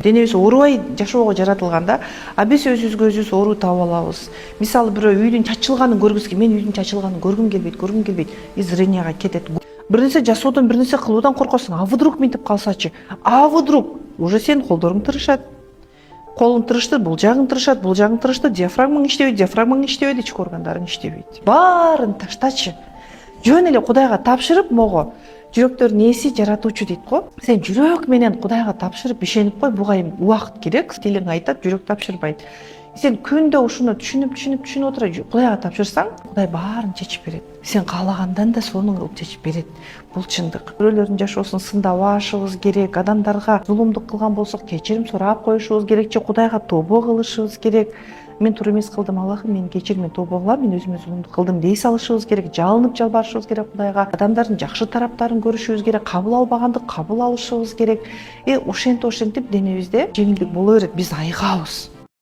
Денебиз оорубай жашоого жаратылганда, а биз өзүбүзгө өзүбүз оору таап алабыз. Мисалы бирөө үйдүн чачылганын көргүсү, мен үйдүн чачылганын көргүм келбейт, и зренияга кетет. Бир нерсе жасоодон, бир нерсе кылуудан коркосуң. А вдруг минтип калсачы? А вдруг уже сенин колдоруң тырышат. Колуң тырышты, бул жагың тырышты, диафрагмаң иштебейт, ички органдарың иштебейт. Баарын таштачы. Жөн эле Кудайга тапшырып, мого жүрөктөрдүн ээси жаратуучу дейт го. Сен жүрөк менен Кудайга тапшырып ишенип кой, буга эми убакыт керек. Тилиң айтат, жүрөк тапшырбайт. Сен күндө ушуну түшүнүп отура Кудайга тапшырсаң, Кудай баарын чечип берет. Сен каалагандан да сонун кылып чечип берет. Бул чындык. Бирөөлөрдүн жашоосун сындабашыбыз керек, адамдарга зулумдук кылган болсок кечирим сурап коюшубуз керек, же Кудайга тобо кылышыбыз керек. Мен туура эмес кылдым, Аллахым мени кечир, мен тобо кылам, мен өзүмө зулумдук кылдым дей салышыбыз керек, жалынып жалбарышыбыз керек Кудайга. Адамдардын жакшы тараптарын көрүшүбүз керек, кабыл албаганды кабыл алышыбыз керек. Ошентип денебизде жеңилдик боло берет, биз айыгабыз.